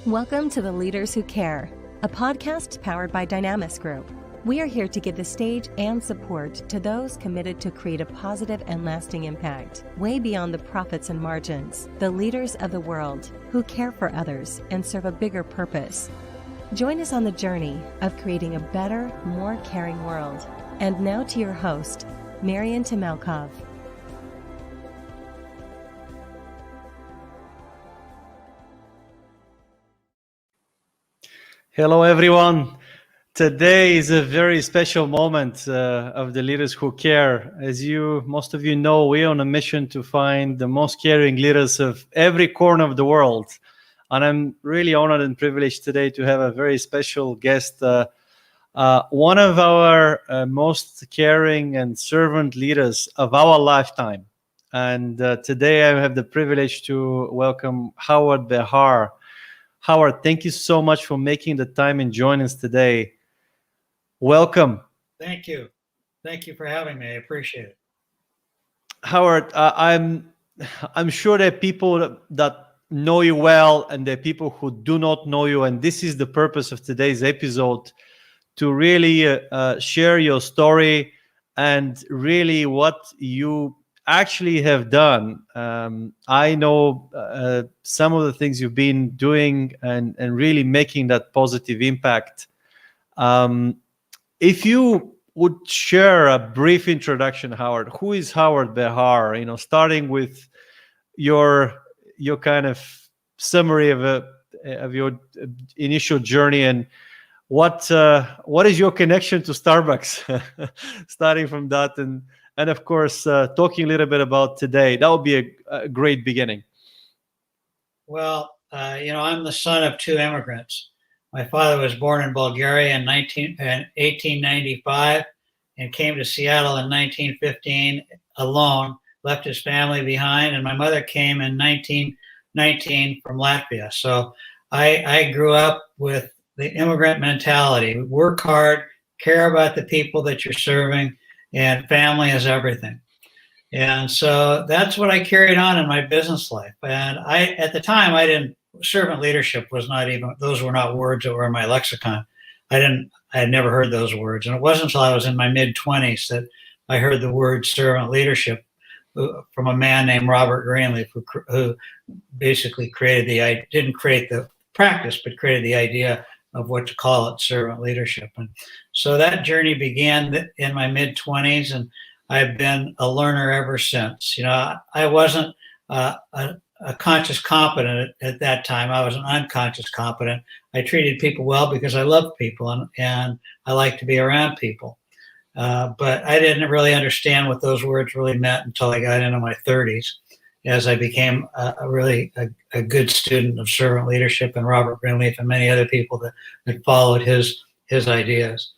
Welcome to The Leaders Who Care, a podcast powered by Dynamis Group. We are here to give the stage and support to those committed to create a positive and lasting impact, way beyond the profits and margins, the leaders of the world who care for others and serve a bigger purpose. Join us on the journey of creating a better, more caring world. And now to your host, Marian Temelkov. Hello, everyone. Today is a very special moment of the Leaders Who Care. As most of you know, we're on a mission to find the most caring leaders of every corner of the world. And I'm really honored and privileged today to have a very special guest, one of our most caring and servant leaders of our lifetime. And today I have the privilege to welcome Howard Behar. Howard, thank you so much for making the time and joining us today. Welcome. Thank you. Thank you for having me. I appreciate it. Howard, I'm sure there are people that know you well and there are people who do not know you. And this is the purpose of today's episode, to really share your story and really what you actually have done. I know some of the things you've been doing and really making that positive impact. If you would share a brief introduction, Howard, who is Howard Behar? Starting with your kind of summary of your initial journey, and what is your connection to Starbucks? Starting from that, and of course, talking a little bit about today. That would be a great beginning. Well, I'm the son of two immigrants. My father was born in Bulgaria in 1895 and came to Seattle in 1915 alone, left his family behind, and my mother came in 1919 from Latvia. So I grew up with the immigrant mentality. Work hard, care about the people that you're serving, and family is everything. And so that's what I carried on in my business life. And at the time, servant leadership was not even, those were not words that were in my lexicon. I had never heard those words. And it wasn't until I was in my mid-20s that I heard the word servant leadership from a man named Robert Greenleaf, who basically didn't create the practice, but created the idea of what to call it, servant leadership. And so that journey began in my mid-20s, and I've been a learner ever since. I wasn't a conscious competent at that time. I was an unconscious competent. I treated people well because I loved people and I like to be around people. But I didn't really understand what those words really meant until I got into my 30s, as I became a good student of servant leadership and Robert Greenleaf and many other people that followed his ideas.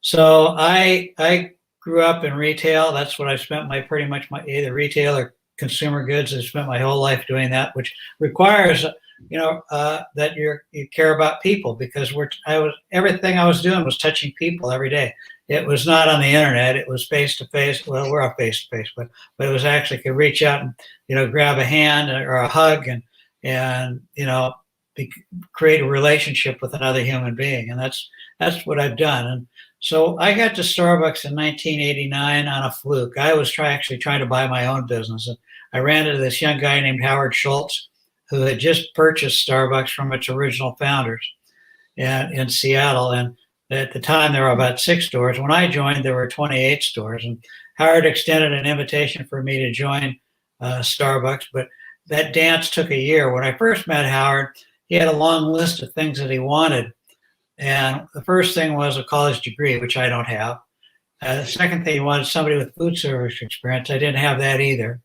So I grew up in retail. That's what I spent pretty much either retail or consumer goods. I spent my whole life doing that, which requires that you care about people, because everything I was doing was touching people every day. It was not on the internet. It was face to face. Well, we're all face to face, but it was actually could reach out and grab a hand or a hug and create a relationship with another human being, and that's what I've done. And so I got to Starbucks in 1989 on a fluke. I was actually trying to buy my own business, and I ran into this young guy named Howard Schultz, who had just purchased Starbucks from its original founders in Seattle. And at the time, there were about 6 stores. When I joined, there were 28 stores. And Howard extended an invitation for me to join Starbucks, but that dance took a year. When I first met Howard, he had a long list of things that he wanted. And the first thing was a college degree, which I don't have. The second thing, he wanted somebody with food service experience. I didn't have that either.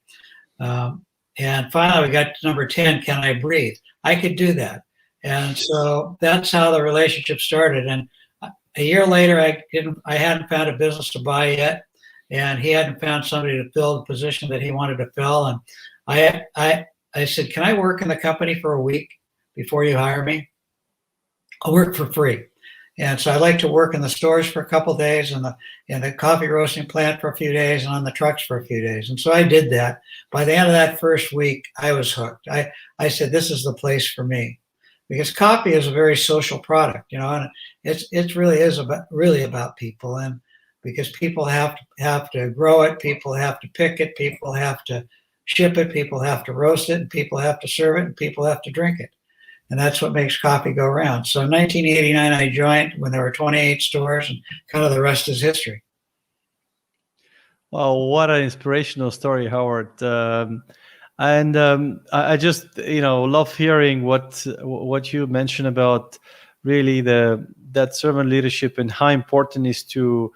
And finally, we got to number 10, can I breathe? I could do that. And so that's how the relationship started. And a year later, I hadn't found a business to buy yet, and he hadn't found somebody to fill the position that he wanted to fill. And I said, can I work in the company for a week before you hire me? I'll work for free. And so I like to work in the stores for a couple of days, and in the coffee roasting plant for a few days, and on the trucks for a few days. And so I did that. By the end of that first week, I was hooked. I said, this is the place for me. because coffee is a very social product, and it really is about people, and because people have to grow it, people have to pick it, people have to ship it, people have to roast it, and people have to serve it, and people have to drink it. And that's what makes coffee go around. So in 1989, I joined when there were 28 stores, and kind of the rest is history. Well, what an inspirational story, Howard. I just, love hearing what you mentioned about really that servant leadership and how important it is to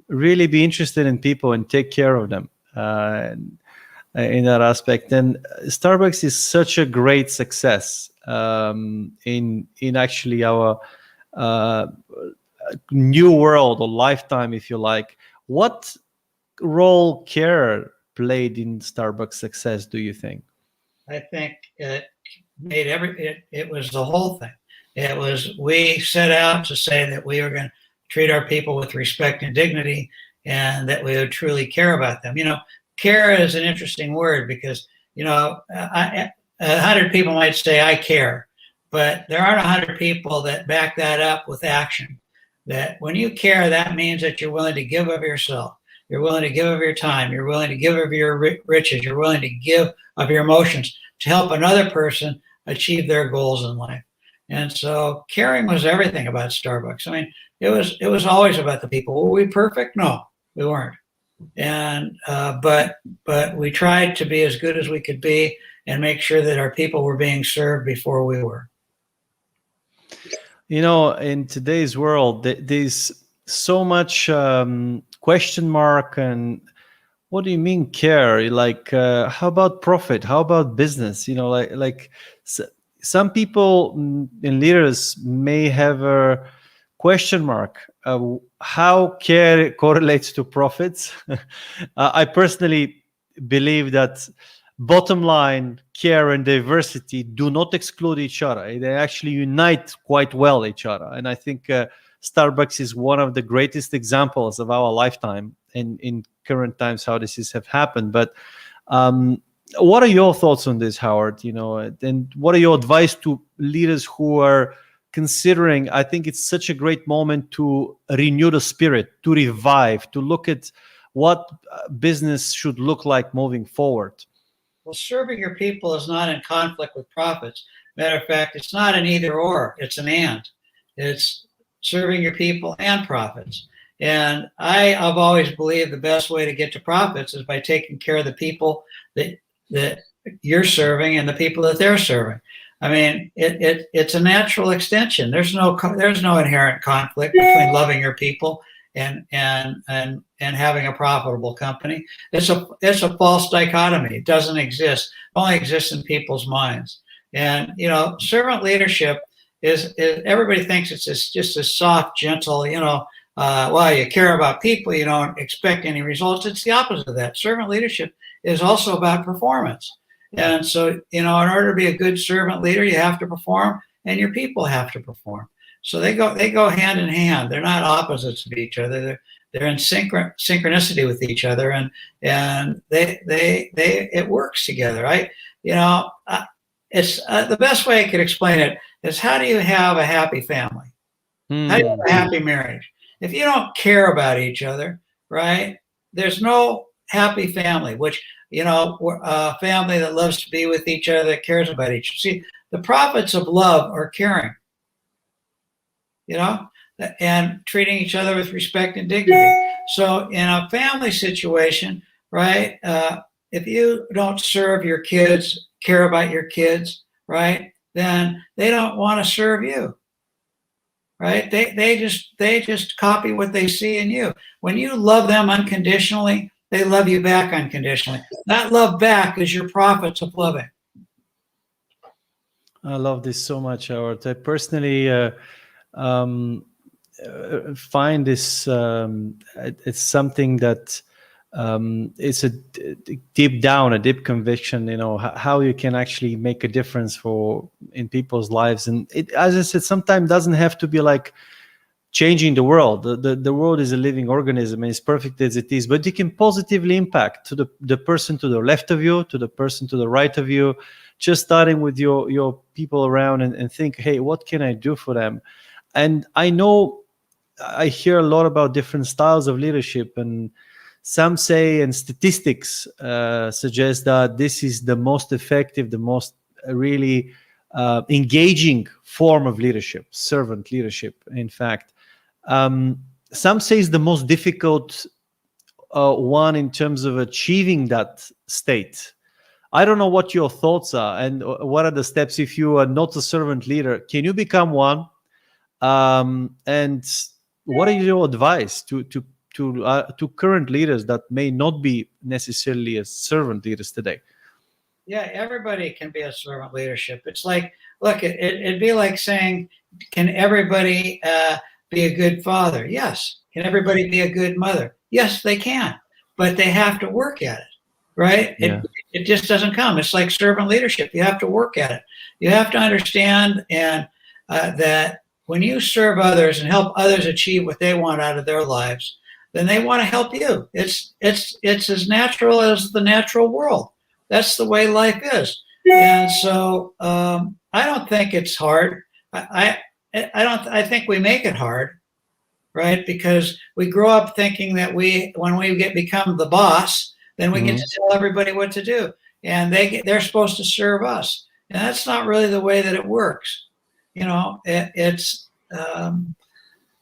really be interested in people and take care of them in that aspect. And Starbucks is such a great success in actually our new world or lifetime, if you like. What role care played in Starbucks' success, do you think? I think it made it was the whole thing. It was, we set out to say that we were going to treat our people with respect and dignity, and that we would truly care about them. Care is an interesting word because, 100 people might say, I care, but there aren't 100 people that back that up with action. That when you care, that means that you're willing to give of yourself. You're willing to give of your time. You're willing to give of your riches. You're willing to give of your emotions to help another person achieve their goals in life. And so caring was everything about Starbucks. I mean, it was always about the people. Were we perfect? No, we weren't. And but we tried to be as good as we could be and make sure that our people were being served before we were. In today's world, there's so much question mark and what do you mean care? Like, how about profit? How about business? Some people and leaders may have a question mark. How care correlates to profits? I personally believe that bottom line, care and diversity do not exclude each other. They actually unite quite well each other. And I think Starbucks is one of the greatest examples of our lifetime in current times how this have happened. But what are your thoughts on this, Howard? And what are your advice to leaders who are considering? I think it's such a great moment to renew the spirit, to revive, to look at what business should look like moving forward. Well, serving your people is not in conflict with profits. Matter of fact, it's not an either or, it's an and. It's serving your people and profits. And I've always believed the best way to get to profits is by taking care of the people that you're serving and the people that they're serving. I mean, it's a natural extension. There's no inherent conflict between loving your people and having a profitable company. It's a false dichotomy. It doesn't exist. It only exists in people's minds. And servant leadership is everybody thinks it's just a soft, gentle, well, you care about people, you don't expect any results. It's the opposite of that. Servant leadership is also about performance. And so, in order to be a good servant leader, you have to perform and your people have to perform. So they go hand in hand. They're not opposites of each other. They're in synchronicity with each other, and it works together. It's the best way I could explain it is, how do you have a happy family? How do you have a happy marriage? If you don't care about each other, right? There's no happy family. Which a family that loves to be with each other, that cares about each other. See, the profits of love are caring. And treating each other with respect and dignity. So in a family situation, right, if you don't serve your kids, care about your kids, right, then they don't want to serve you, right? They just copy what they see in you. When you love them unconditionally, they love you back unconditionally. That love back is your profits of loving. I love this so much, Howard. I personally find this it's something that it's a deep conviction, how you can actually make a difference in people's lives. And it, as I said, sometimes doesn't have to be like changing the world. The world is a living organism and it's perfect as it is, but you can positively impact to the person to the left of you, to the person to the right of you, just starting with your people around and think, hey, what can I do for them? And I know I hear a lot about different styles of leadership, and some say, and statistics suggest that this is the most effective, the most really engaging form of leadership, servant leadership, in fact. Some say it's the most difficult one in terms of achieving that state. I don't know what your thoughts are and what are the steps if you are not a servant leader. Can you become one? And what are your advice to current leaders that may not be necessarily as servant leaders today? Yeah, everybody can be a servant leadership. It's like, look, it'd be like saying, can everybody be a good father? Yes. Can everybody be a good mother? Yes, they can, but they have to work at it, right? Yeah. It just doesn't come. It's like servant leadership. You have to work at it. You have to understand that when you serve others and help others achieve what they want out of their lives, then they want to help you. It's as natural as the natural world. That's the way life is. And so I don't think it's hard. I think we make it hard, right? Because we grow up thinking that when we become the boss, then we get to tell everybody what to do, and they're supposed to serve us. And that's not really the way that it works. You know,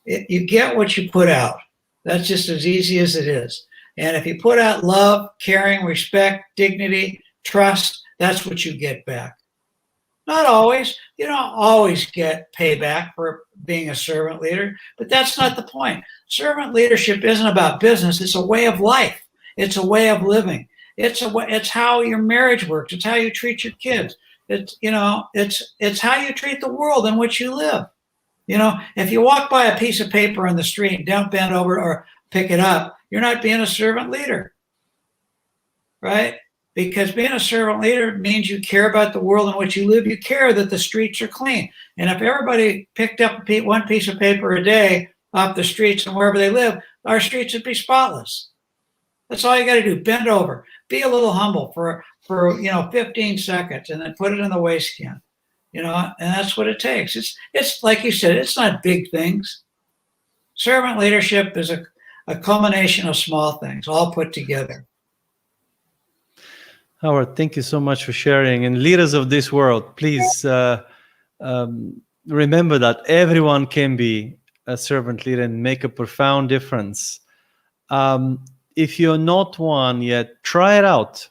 you get what you put out. That's just as easy as it is. And if you put out love, caring, respect, dignity, trust, that's what you get back. Not always. You don't always get payback for being a servant leader, but that's not the point. Servant leadership isn't about business. It's a way of life. It's a way of living. It's how your marriage works. It's how you treat your kids. It's how you treat the world in which you live. You know, if you walk by a piece of paper on the street and don't bend over or pick it up, you're not being a servant leader, right? Because being a servant leader means you care about the world in which you live. You care that the streets are clean. And if everybody picked up one piece of paper a day off the streets and wherever they live, our streets would be spotless. That's all you got to do. Bend over. Be a little humble for 15 seconds, and then put it in the waste can. You know, and that's what it takes. It's like you said, it's not big things. Servant leadership is a culmination of small things, all put together. Howard, thank you so much for sharing. And leaders of this world, please remember that everyone can be a servant leader and make a profound difference. If you're not one yet, try it out.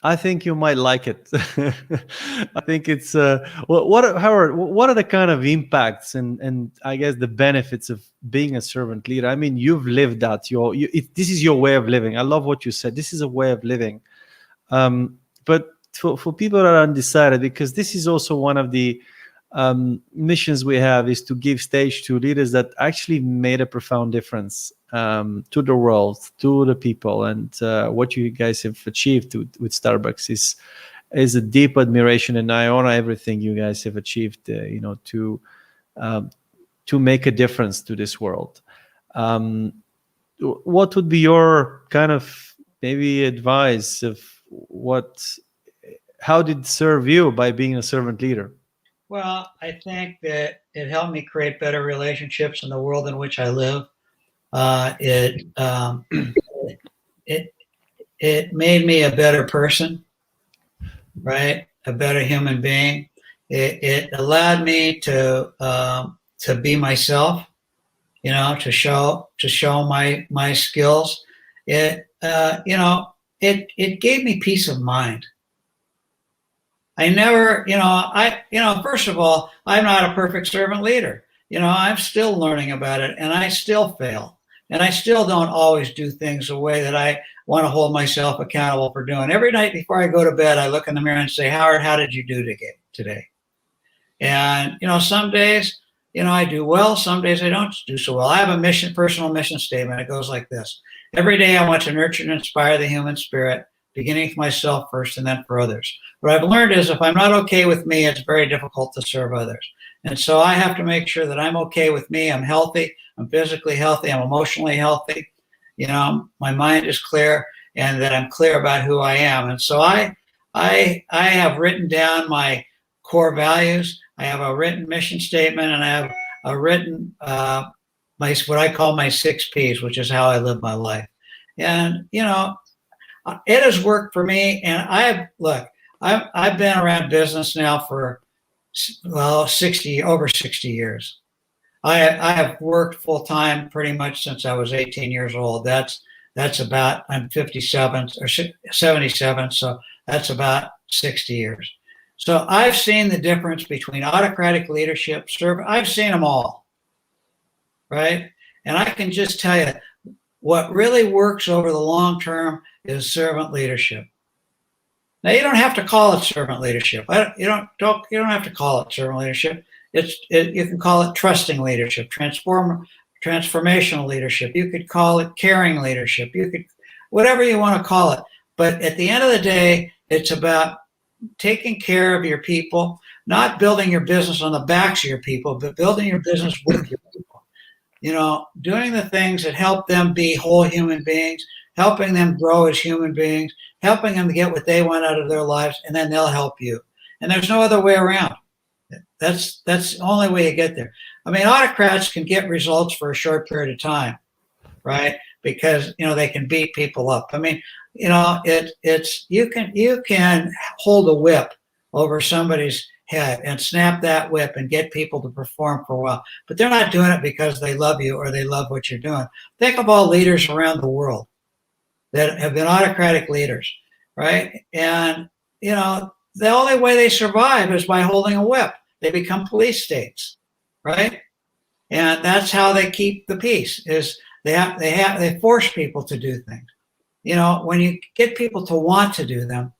I think you might like it. I think it's Howard, what are the kind of impacts and I guess the benefits of being a servant leader? I mean, you've lived that. This is your way of living. I love what you said. This is a way of living. But for people that are undecided, because this is also one of the missions we have, is to give stage to leaders that actually made a profound difference to the world, to the people. And what you guys have achieved with Starbucks is a deep admiration, and I honor everything you guys have achieved, to make a difference to this world. What would be your kind of maybe advice of how did it serve you by being a servant leader? Well, I think that it helped me create better relationships in the world in which I live. It made me a better person, right? A better human being. It allowed me to be myself, to show my skills. It gave me peace of mind. I never, first of all, I'm not a perfect servant leader. I'm still learning about it, and I still fail. And I still don't always do things the way that I want to hold myself accountable for doing. Every night before I go to bed, I look in the mirror and say, Howard, how did you do today? And, some days, I do well. Some days I don't do so well. I have a personal mission statement. It goes like this. Every day I want to nurture and inspire the human spirit, beginning with myself first and then for others. What I've learned is if I'm not okay with me, it's very difficult to serve others. And so I have to make sure that I'm okay with me. I'm healthy. I'm physically healthy. I'm emotionally healthy. You know, my mind is clear, and that I'm clear about who I am. And so I have written down my core values. I have a written mission statement, and I have a written what I call my 6 Ps, which is how I live my life. And you know, it has worked for me. And I've been around business now for over 60 years. I have worked full time pretty much since I was 18 years old. That's about, I'm 57 or 77, so that's about 60 years. So I've seen the difference between autocratic leadership, I've seen them all, right? And I can just tell you, what really works over the long term is servant leadership. Now, you don't have to call it servant leadership. You don't have to call it servant leadership. You can call it trusting leadership, transformational leadership. You could call it caring leadership. You could, whatever you want to call it. But at the end of the day, it's about taking care of your people, not building your business on the backs of your people, but building your business with your people. You know, doing the things that help them be whole human beings, helping them grow as human beings, helping them to get what they want out of their lives, and then they'll help you. And there's no other way around. That's the only way you get there. I mean, autocrats can get results for a short period of time, right? Because, you know, they can beat people up. I mean, you know, you can hold a whip over somebody's head and snap that whip and get people to perform for a while, but they're not doing it because they love you or they love what you're doing. Think of all leaders around the world that have been autocratic leaders, right? And, you know, the only way they survive is by holding a whip. They become police states, right? And that's how they keep the peace, is they force people to do things. You know, when you get people to want to do them,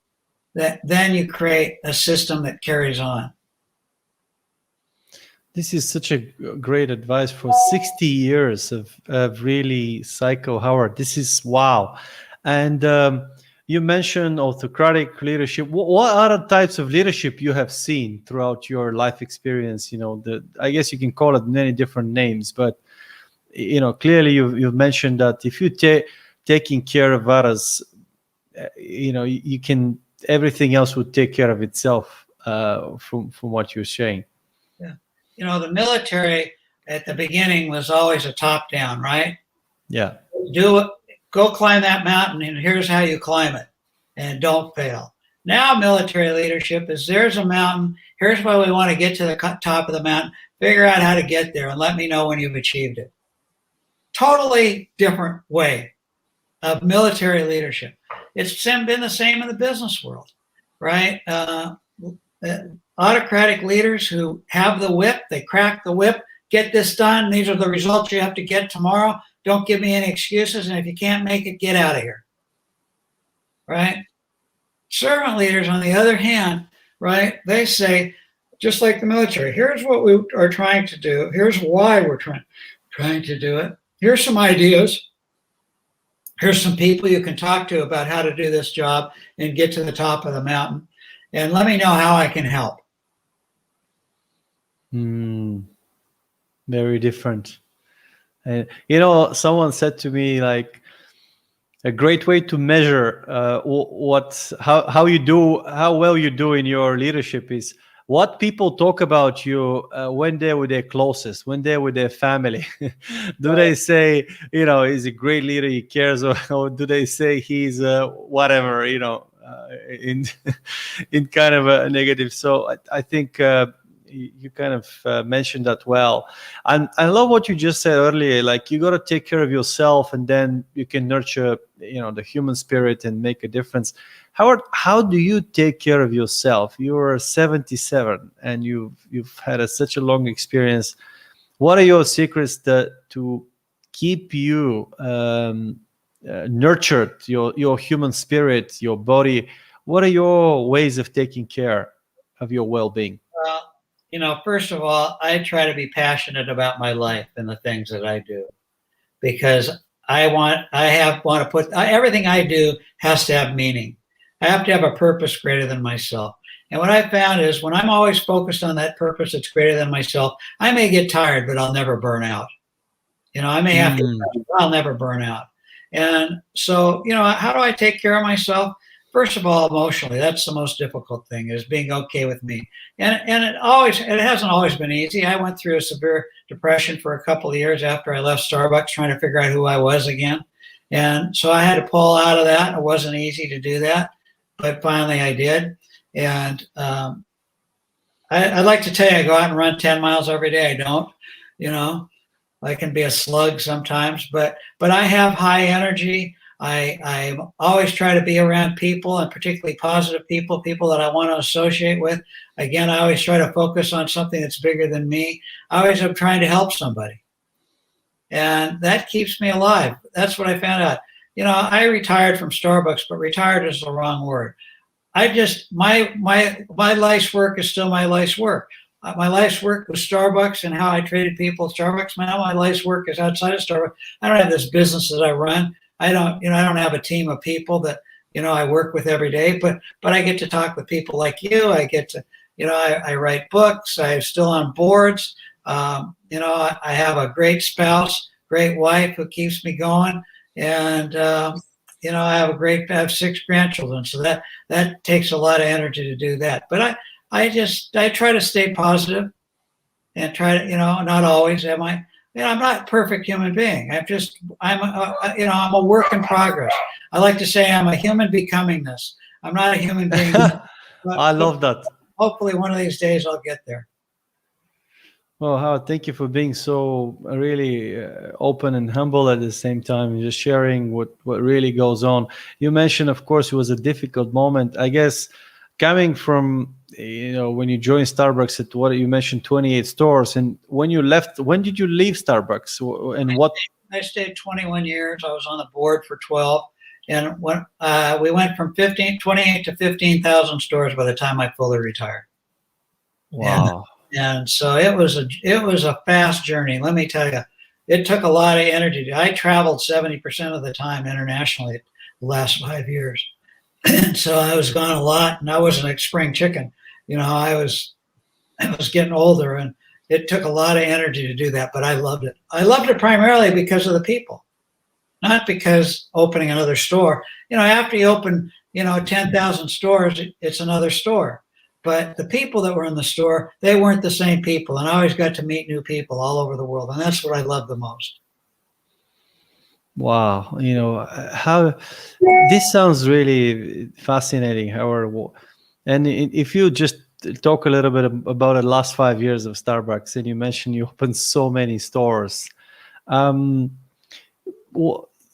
then you create a system that carries on. This is such a great advice for 60 years of really psycho Howard. This is wow. And you mentioned autocratic leadership. What other types of leadership you have seen throughout your life experience? You know, I guess you can call it many different names, but you know, clearly you've mentioned that if you taking care of others, you know, you can, everything else would take care of itself. From what you're saying. Yeah, you know, the military at the beginning was always a top down, right? Yeah. Do it. Go climb that mountain, and here's how you climb it, and don't fail. Now military leadership is, there's a mountain, here's why we want to get to the top of the mountain, figure out how to get there, and let me know when you've achieved it. Totally different way of military leadership. It's been the same in the business world, right? Autocratic leaders who have the whip, they crack the whip, get this done, these are the results you have to get tomorrow. Don't give me any excuses, and if you can't make it, get out of here, right? Servant leaders, on the other hand, right, they say, just like the military, here's what we are trying to do. Here's why we're trying to do it. Here's some ideas. Here's some people you can talk to about how to do this job and get to the top of the mountain. And let me know how I can help. Very different. And you know, someone said to me, like, a great way to measure how well you do in your leadership is what people talk about you when they're with their closest, when they're with their family. Do they say, you know, he's a great leader, he cares, or do they say he's whatever, you know, in kind of a negative? So I think you kind of mentioned that well. And I love what you just said earlier, like you got to take care of yourself and then you can nurture, you know, the human spirit and make a difference. Howard, how do you take care of yourself? You're 77 and you've had such a long experience. What are your secrets to keep you nurtured, your human spirit, your body? What are your ways of taking care of your well-being? Well, you know, first of all, I try to be passionate about my life and the things that I do, because everything I do has to have meaning. I have to have a purpose greater than myself. And what I found is when I'm always focused on that purpose that's greater than myself, I may get tired, but I'll never burn out. I may have to, I'll never burn out. And so, how do I take care of myself? First of all, emotionally, that's the most difficult thing, is being okay with me. And it hasn't always been easy. I went through a severe depression for a couple of years after I left Starbucks, trying to figure out who I was again. And so I had to pull out of that. It wasn't easy to do that, but finally I did. And I'd like to tell you I go out and run 10 miles every day. I don't, I can be a slug sometimes, but I have high energy. I always try to be around people, and particularly positive people that I want to associate with. Again, I always try to focus on something that's bigger than me. I always am trying to help somebody. And that keeps me alive. That's what I found out. I retired from Starbucks, but retired is the wrong word. My life's work is still my life's work. My life's work was Starbucks and how I treated people at Starbucks. Now my life's work is outside of Starbucks. I don't have this business that I run. I don't have a team of people that, I work with every day, but I get to talk with people like you. I get to, I write books. I'm still on boards. I have a great spouse, great wife who keeps me going. And, I have 6 grandchildren. So that takes a lot of energy to do that. But I try to stay positive and try to, not always am I. I'm not a perfect human being. I'm a work in progress. I like to say I'm a human becomingness. I'm not a human being. I love that. Hopefully one of these days I'll get there. Well, Howard, thank you for being so really open and humble at the same time, and just sharing what really goes on. You mentioned, of course, it was a difficult moment. I guess coming from, when you joined Starbucks at what you mentioned, 28 stores, and when you left, when did you leave Starbucks, and what? I stayed 21 years. I was on the board for 12, and when we went from 28 to 15,000 stores by the time I fully retired. Wow. And so it was a fast journey. Let me tell you, it took a lot of energy. I traveled 70% of the time internationally the last 5 years. And so I was gone a lot, and I wasn't a spring chicken. I was getting older, and it took a lot of energy to do that, but I loved it. I loved it primarily because of the people, not because opening another store. After you open, 10,000 stores, it's another store. But the people that were in the store, they weren't the same people. And I always got to meet new people all over the world. And that's what I love the most. Wow. How this sounds really fascinating, Howard. And if you just talk a little bit about the last 5 years of Starbucks, and you mentioned you opened so many stores. Well,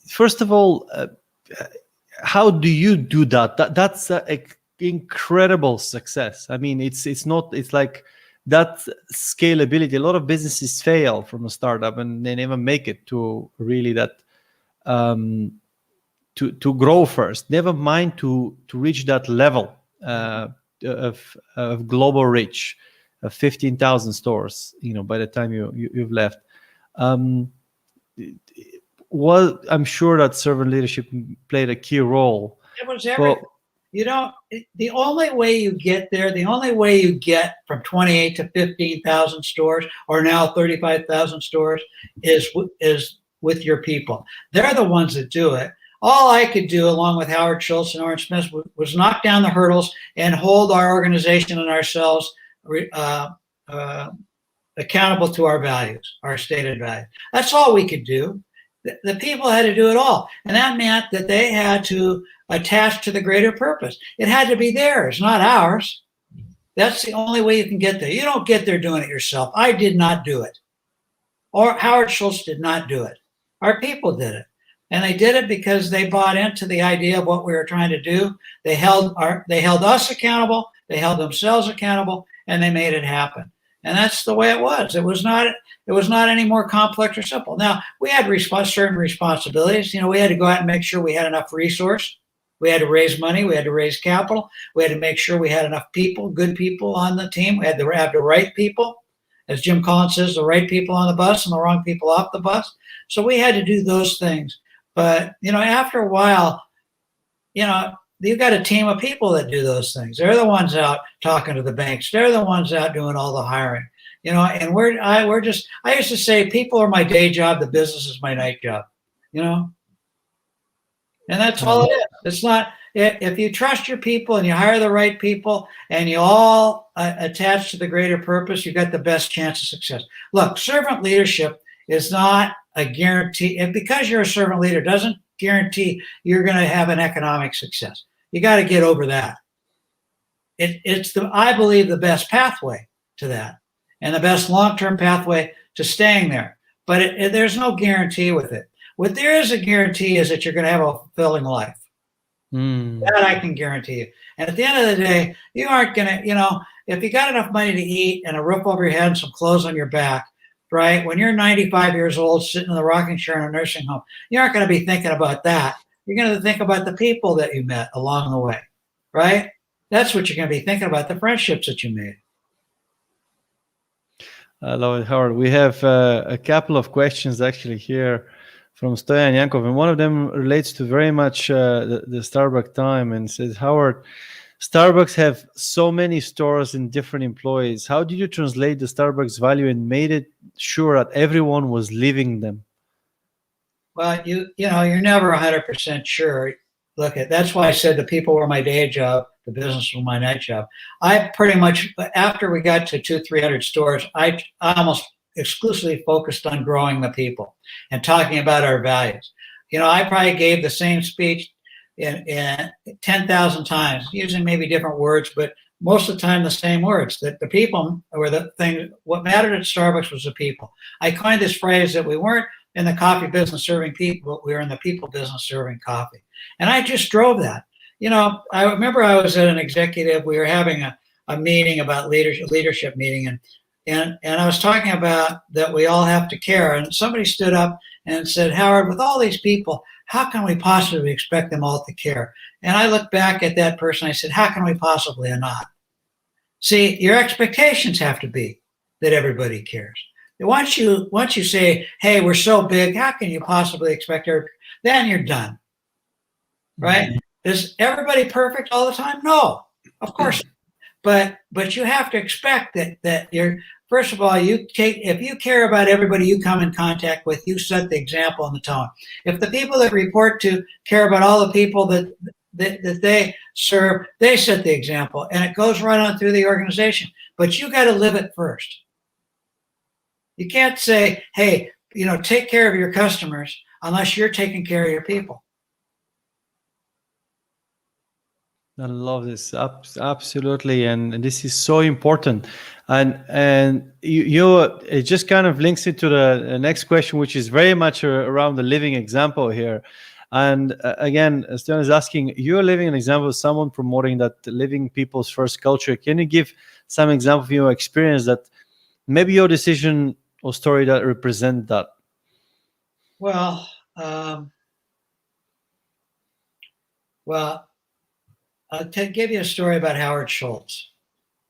first of all, how do you do that? That's incredible success. I mean, it's like that scalability. A lot of businesses fail from a startup, and they never make it to really that to grow first. Never mind to reach that level of global reach of 15,000 stores. By the time you've left. Well, I'm sure that servant leadership played a key role. It was everything. The only way you get there, the only way you get from 28 to 15,000 stores, or now 35,000 stores, is with your people. They're the ones that do it. All I could do, along with Howard Schultz and Orange Smith, was knock down the hurdles and hold our organization and ourselves accountable to our values, our stated values. That's all we could do. The people had to do it all. And that meant that they had to attach to the greater purpose. It had to be theirs, not ours. That's the only way you can get there. You don't get there doing it yourself. I did not do it. Or Howard Schultz did not do it. Our people did it. And they did it because they bought into the idea of what we were trying to do. They held us accountable, they held themselves accountable, and they made it happen. And that's the way it was. It was not any more complex or simple. Now, we had certain responsibilities. We had to go out and make sure we had enough resource. We had to raise money. We had to raise capital. We had to make sure we had enough people, good people on the team. We had to have the right people. As Jim Collins says, the right people on the bus and the wrong people off the bus. So we had to do those things. But, after a while, you've got a team of people that do those things. They're the ones out talking to the banks. They're the ones out doing all the hiring. You know, and I used to say people are my day job, the business is my night job, you know? And that's all it is. It's not, if you trust your people and you hire the right people and you all attach to the greater purpose, you've got the best chance of success. Look, servant leadership is not a guarantee. And because you're a servant leader doesn't guarantee you're going to have an economic success. You got to get over that. It's I believe, the best pathway to that and the best long-term pathway to staying there. But there's no guarantee with it. What there is a guarantee is that you're going to have a fulfilling life. That I can guarantee you. And at the end of the day, you aren't going to, you know, if you got enough money to eat and a roof over your head and some clothes on your back, right? When you're 95 years old, sitting in the rocking chair in a nursing home, you aren't going to be thinking about that. You're going to think about the people that you met along the way, right? That's what you're going to be thinking about, the friendships that you made. I love it, Howard. We have a couple of questions actually here from Stoyan Yankov, and one of them relates to very much the Starbucks time, and says, Howard, Starbucks have so many stores and different employees. How did you translate the Starbucks value and made it sure that everyone was living them? Well, you know, you're never 100% sure. Look, that's why I said the people were my day job, the business was my night job. I pretty much, after we got to 200-300 stores, I almost exclusively focused on growing the people and talking about our values. You know, I probably gave the same speech in 10,000 times, using maybe different words, but most of the time the same words, that the people were the thing. What mattered at Starbucks was the people. I coined this phrase that we weren't in the coffee business serving people, but we were in the people business serving coffee. And I just drove that. You know, I remember I was at an executive, we were having a meeting about leadership meeting, and I was talking about that we all have to care. And somebody stood up and said, Howard, with all these people, how can we possibly expect them all to care? And I looked back at that person, I said, how can we possibly not? See, your expectations have to be that everybody cares. Once you say, hey, we're so big, how can you possibly expect everybody? Then you're done, right? Mm-hmm. Is everybody perfect all the time? No, of course not. But you have to expect that you're, first of all, if you care about everybody you come in contact with, you set the example and the tone. If the people that report to care about all the people that they serve, they set the example, and it goes right on through the organization. But you got to live it first. You can't say, hey, you know, take care of your customers unless you're taking care of your people. I love this, absolutely, and this is so important, and you it just kind of links into the next question, which is very much around the living example here. And again, Stan is asking, you're living an example of someone promoting that living people's first culture. Can you give some example of your experience that maybe your decision or story that represent that? Well, I'll give you a story about Howard Schultz.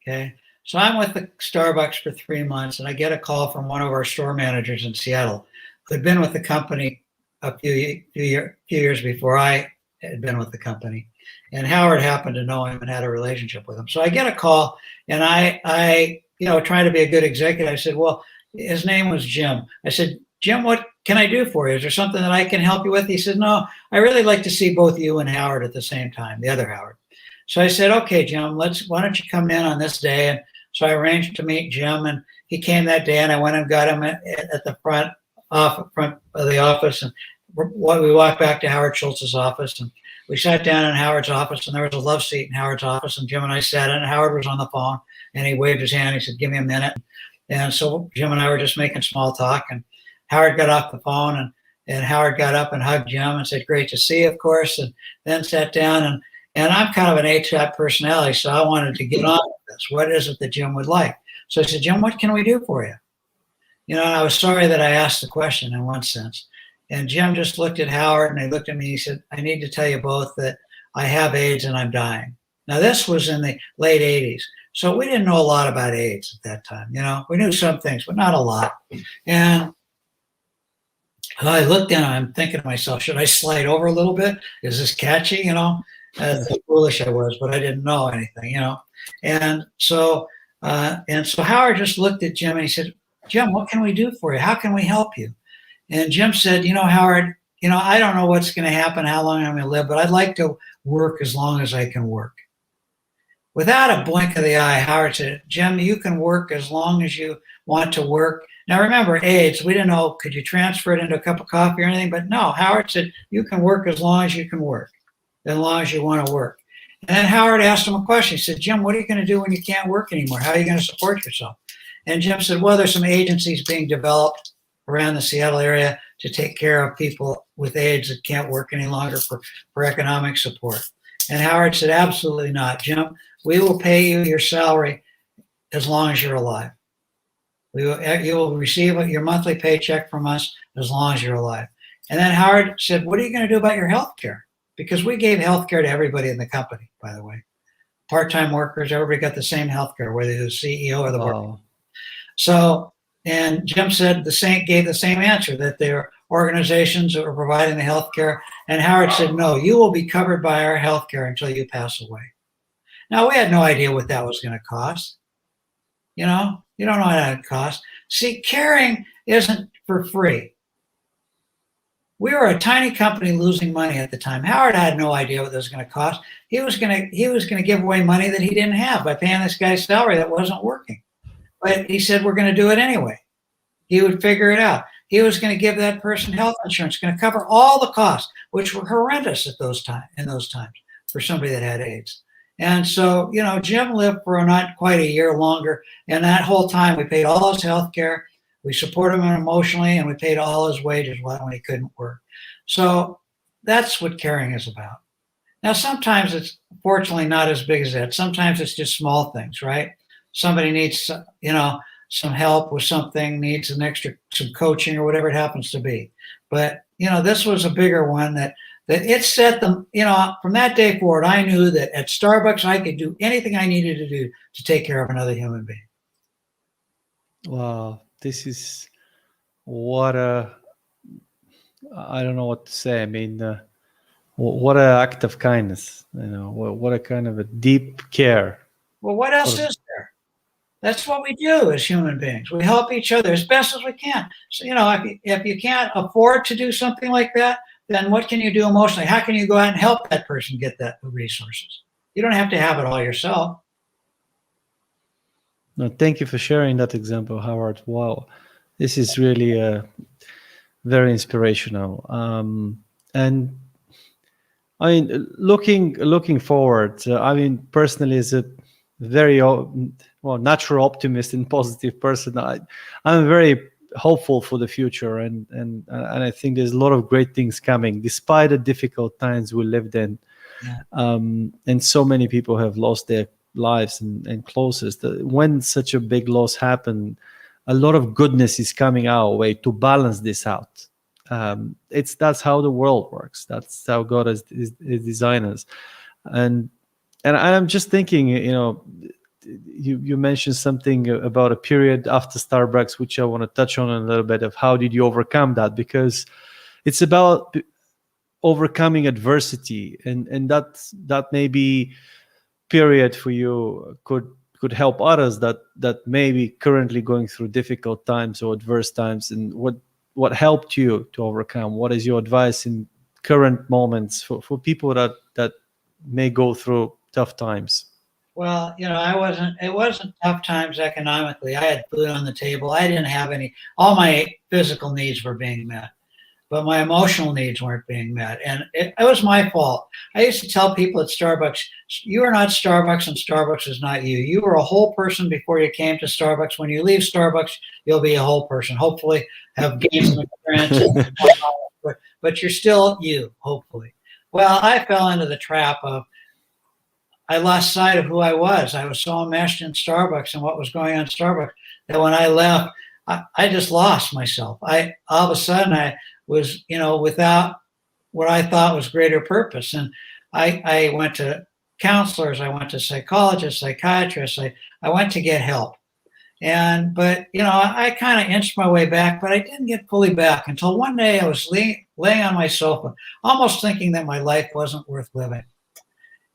Okay, so I'm with the Starbucks for 3 months, and I get a call from one of our store managers in Seattle who had been with the company a few years before I had been with the company, and Howard happened to know him and had a relationship with him. So I get a call, and I you know, trying to be a good executive, I said, well, his name was Jim. I said, Jim, what can I do for you? Is there something that I can help you with? He said, no, I really like to see both you and Howard at the same time, the other Howard. So I said, okay, Jim, why don't you come in on this day? And so I arranged to meet Jim, and he came that day, and I went and got him at the front of the office. And we walked back to Howard Schultz's office, and we sat down in Howard's office, and there was a love seat in Howard's office, and Jim and I sat in, and Howard was on the phone, and he waved his hand. He said, give me a minute. And so Jim and I were just making small talk, and Howard got off the phone, and Howard got up and hugged Jim and said, great to see you, of course, and then sat down. And I'm kind of an A-type personality, so I wanted to get on with this. What is it that Jim would like? So I said, Jim, what can we do for you? You know, I was sorry that I asked the question in one sense. And Jim just looked at Howard, and he looked at me, he said, I need to tell you both that I have AIDS and I'm dying. Now, this was in the late 80s. So we didn't know a lot about AIDS at that time. You know, we knew some things, but not a lot. And I looked down, I'm thinking to myself, should I slide over a little bit? Is this catchy, you know? how foolish I was, but I didn't know anything, you know. And so Howard just looked at Jim and he said, Jim, what can we do for you? How can we help you? And Jim said, you know, Howard, you know, I don't know what's going to happen, how long I'm going to live, but I'd like to work as long as I can work. Without a blink of the eye, Howard said, Jim, you can work as long as you want to work. Now remember, AIDS, we didn't know, could you transfer it into a cup of coffee or anything? But no, Howard said, you can work as long as you can work, as long as you want to work. And then Howard asked him a question. He said, Jim, what are you going to do when you can't work anymore? How are you going to support yourself? And Jim said, well, there's some agencies being developed around the Seattle area to take care of people with AIDS that can't work any longer for economic support. And Howard said, absolutely not, Jim. We will pay you your salary as long as you're alive. You will receive your monthly paycheck from us as long as you're alive. And then Howard said, what are you going to do about your health care? Because we gave health care to everybody in the company, by the way. Part-time workers, everybody got the same health care, whether you're the CEO or the board. So, and Jim said gave the same answer, that there are organizations that were providing the health care. And Howard said, no, you will be covered by our health care until you pass away. Now, we had no idea what that was going to cost. You know, you don't know what that costs. See, caring isn't for free. We were a tiny company losing money at the time. Howard had no idea what this was going to cost. He was going to give away money that he didn't have by paying this guy's salary that wasn't working. But he said, we're going to do it anyway. He would figure it out. He was going to give that person health insurance, going to cover all the costs, which were horrendous in those times for somebody that had AIDS. And so, you know, Jim lived for not quite a year longer. And that whole time we paid all his health care. We supported him emotionally, and we paid all his wages when he couldn't work. So that's what caring is about. Now, sometimes it's fortunately not as big as that. Sometimes it's just small things, right? Somebody needs, you know, some help with something, needs some coaching or whatever it happens to be. But, you know, this was a bigger one that it set them, you know, from that day forward, I knew that at Starbucks, I could do anything I needed to do to take care of another human being. Wow. This is I don't know what to say. I mean, what an act of kindness, you know, what a kind of a deep care. Well, what else is there? That's what we do as human beings. We help each other as best as we can. So, you know, if you can't afford to do something like that, then what can you do emotionally? How can you go out and help that person get the resources? You don't have to have it all yourself. No, thank you for sharing that example, Howard. Wow, this is really very inspirational. And I mean, looking forward, I mean, personally, as a very natural optimist and positive person, I'm very hopeful for the future, and I think there's a lot of great things coming, despite the difficult times we lived in. Yeah. And so many people have lost their lives and closest. When such a big loss happened, a lot of goodness is coming our way to balance this out. That's how the world works. That's how God is designed us. And I'm just thinking, you know, you mentioned something about a period after Starbucks, which I want to touch on a little bit, of how did you overcome that? Because it's about overcoming adversity, and that maybe period for you could help others that may be currently going through difficult times or adverse times. And what helped you to overcome? What is your advice in current moments for people that may go through tough times? Well, you know, it wasn't tough times economically. I had food on the table. I didn't have all my physical needs were being met, but my emotional needs weren't being met. And it was my fault. I used to tell people at Starbucks, you are not Starbucks and Starbucks is not you. You were a whole person before you came to Starbucks. When you leave Starbucks, you'll be a whole person. Hopefully have gained some experience, but you're still you, hopefully. Well, I fell into the trap of, I lost sight of who I was. I was so enmeshed in Starbucks and what was going on in Starbucks that when I left, I just lost myself. All of a sudden I was, you know, without what I thought was greater purpose. And I went to counselors, I went to psychologists, psychiatrists, I went to get help. But, you know, I kind of inched my way back, but I didn't get fully back until one day I was laying on my sofa, almost thinking that my life wasn't worth living.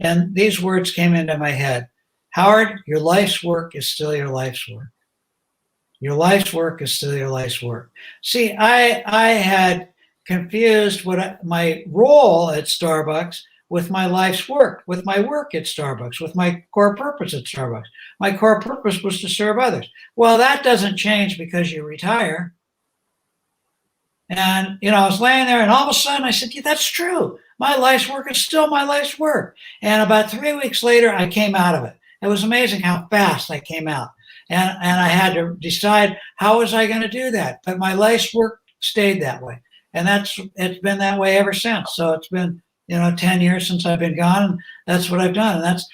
And these words came into my head. Howard, your life's work is still your life's work. Your life's work is still your life's work. See, I had confused my role at Starbucks with my life's work, with my work at Starbucks, with my core purpose at Starbucks. My core purpose was to serve others. Well, that doesn't change because you retire. And, I was laying there and all of a sudden I said, yeah, that's true. My life's work is still my life's work. And about 3 weeks later, I came out of it. It was amazing how fast I came out. And I had to decide, how was I going to do that? But my life's work stayed that way. And it's been that way ever since. So it's been, 10 years since I've been gone. And that's what I've done. And that's,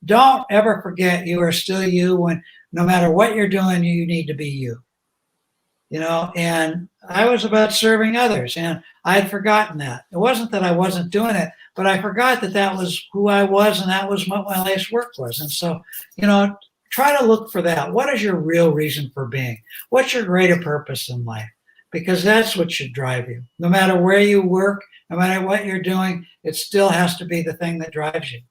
don't ever forget you are still you when no matter what you're doing, you need to be you. And I was about serving others, and I had forgotten that. It wasn't that I wasn't doing it, but I forgot that was who I was, and that was what my life's work was. And so, try to look for that. What is your real reason for being? What's your greater purpose in life? Because that's what should drive you. No matter where you work, no matter what you're doing, it still has to be the thing that drives you.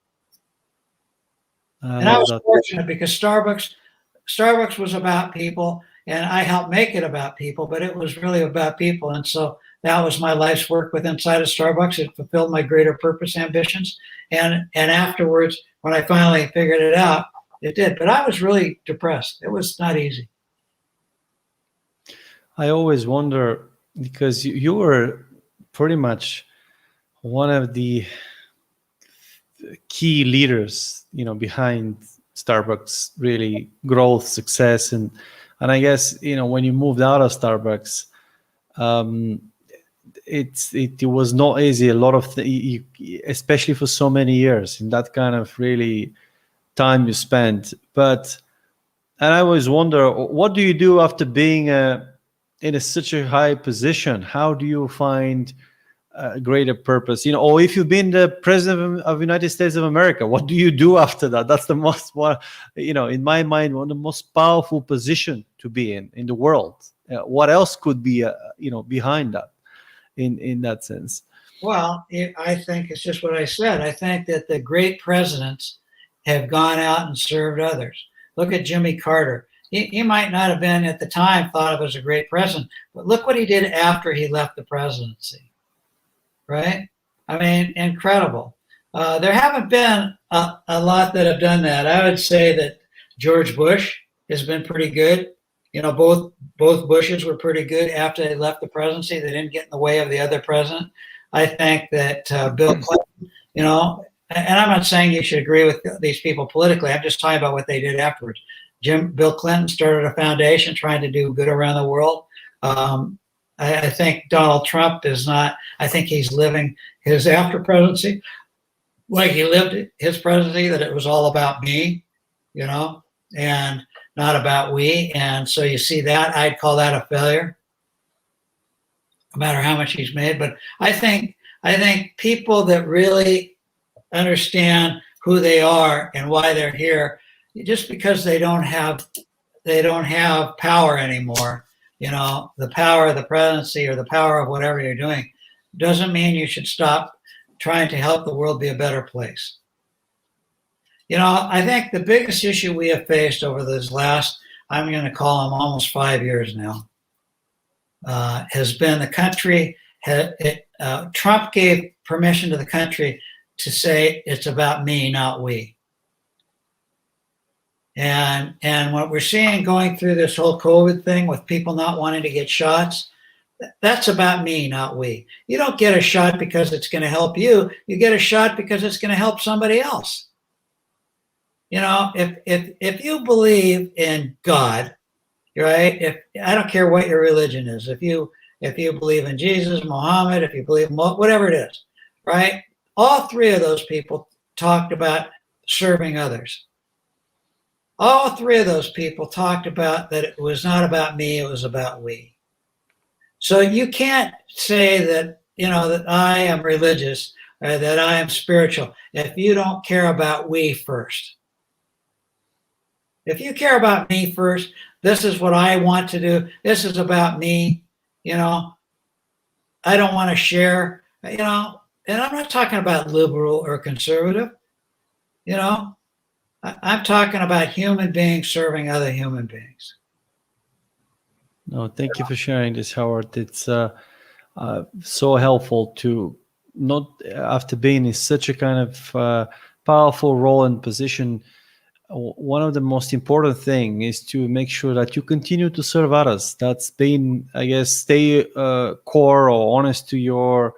And I was fortunate because Starbucks was about people, and I helped make it about people, but it was really about people. And so that was my life's work with inside of Starbucks. It fulfilled my greater purpose ambitions. And afterwards, when I finally figured it out, it did. But I was really depressed. It was not easy. I always wonder, because you were pretty much one of the key leaders, behind Starbucks really growth, success, and I guess when you moved out of Starbucks, it was not easy. A lot of especially for so many years, in that kind of really time you spent. And I always wonder, what do you do after being in such a high position? How do you find a greater purpose? Or if you've been the president of the United States of America, what do you do after that? That's the most, in my mind, one of the most powerful position to be in the world. What else could be, behind that, in that sense? Well, I think it's just what I said. I think that the great presidents have gone out and served others. Look at Jimmy Carter. He might not have been at the time thought of as a great president, but look what he did after he left the presidency. Right? I mean, incredible. There haven't been a lot that have done that. I would say that George Bush has been pretty good. Both Bushes were pretty good after they left the presidency. They didn't get in the way of the other president. I think that Bill Clinton, and I'm not saying you should agree with these people politically. I'm just talking about what they did afterwards. Bill Clinton started a foundation trying to do good around the world. I think Donald Trump is not. I think he's living his after presidency like he lived his presidency, that it was all about me, and not about we. And so you see that, I'd call that a failure, no matter how much he's made. But I think people that really understand who they are and why they're here, just because they don't have power anymore, the power of the presidency or the power of whatever you're doing, doesn't mean you should stop trying to help the world be a better place. I think the biggest issue we have faced over this last, I'm going to call them almost 5 years now, has been the country. Trump gave permission to the country to say it's about me, not we. And what we're seeing going through this whole COVID thing with people not wanting to get shots, that's about me, not we. You don't get a shot because it's going to help you. You get a shot because it's going to help somebody else. If you believe in God, right? I don't care what your religion is. If you believe in Jesus, Muhammad, if you believe in whatever it is, right? All three of those people talked about serving others. All three of those people talked about that it was not about me, it was about we. So you can't say that, that I am religious or that I am spiritual if you don't care about we first. If you care about me first, this is what I want to do. This is about me. I don't want to share. and I'm not talking about liberal or conservative, you know, I'm talking about human beings serving other human beings. No, thank you for sharing this, Howard. It's so helpful to not, after being in such a kind of powerful role and position, one of the most important thing is to make sure that you continue to serve others. That's been, I guess, stay core or honest to your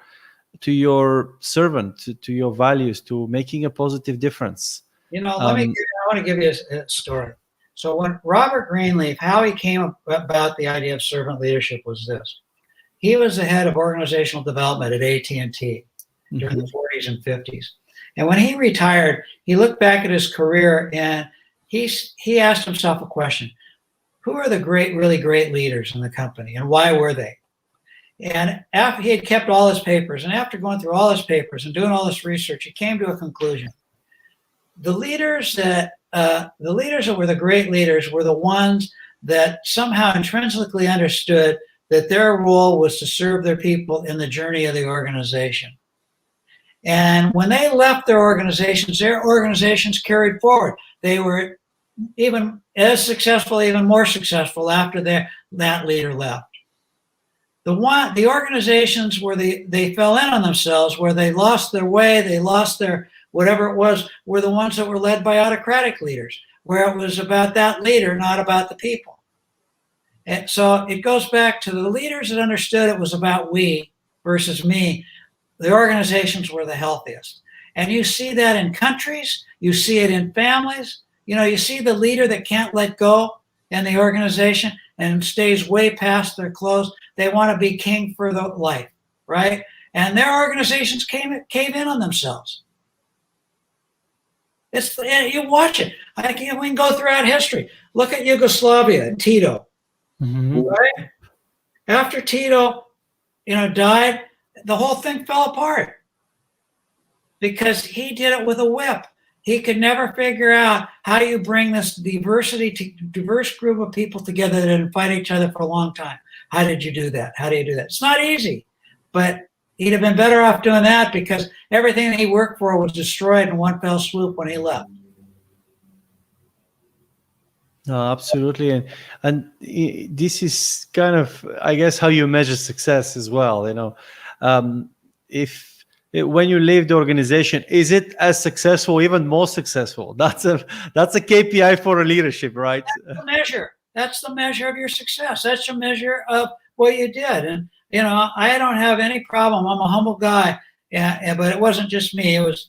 servant, to your values, to making a positive difference. You know, I want to give you a story. So when Robert Greenleaf, how he came about the idea of servant leadership was this. He was the head of organizational development at AT&T during the 40s and 50s. And when he retired, he looked back at his career and he asked himself a question. Who are the really great leaders in the company and why were they? And after he had kept all his papers, and after going through all his papers and doing all this research, he came to a conclusion. The leaders that were the great leaders were the ones that somehow intrinsically understood that their role was to serve their people in the journey of the organization. And when they left their organizations carried forward. They were even as successful, even more successful after that leader left. The organizations where they fell in on themselves, where they lost their way, they lost their whatever it was, were the ones that were led by autocratic leaders, where it was about that leader, not about the people. And so it goes back to the leaders that understood it was about we versus me. The organizations were the healthiest. And you see that in countries, you see it in families. You know, you see the leader that can't let go in the organization and stays way past their clothes. They want to be king for the life, right? And their organizations cave in on themselves. You watch it. We can go throughout history. Look at Yugoslavia and Tito. Right? After Tito, died, the whole thing fell apart because he did it with a whip. He could never figure out how you bring this diverse group of people together that didn't fight each other for a long time. How did you do that? How do you do that? It's not easy, but he'd have been better off doing that because everything that he worked for was destroyed in one fell swoop when he left. No, absolutely, and this is kind of, I guess, how you measure success as well. When you leave the organization, is it as successful, even more successful? That's a KPI for a leadership, right? That's the measure. That's the measure of your success. That's a measure of what you did. And I don't have any problem. I'm a humble guy, but it wasn't just me. It was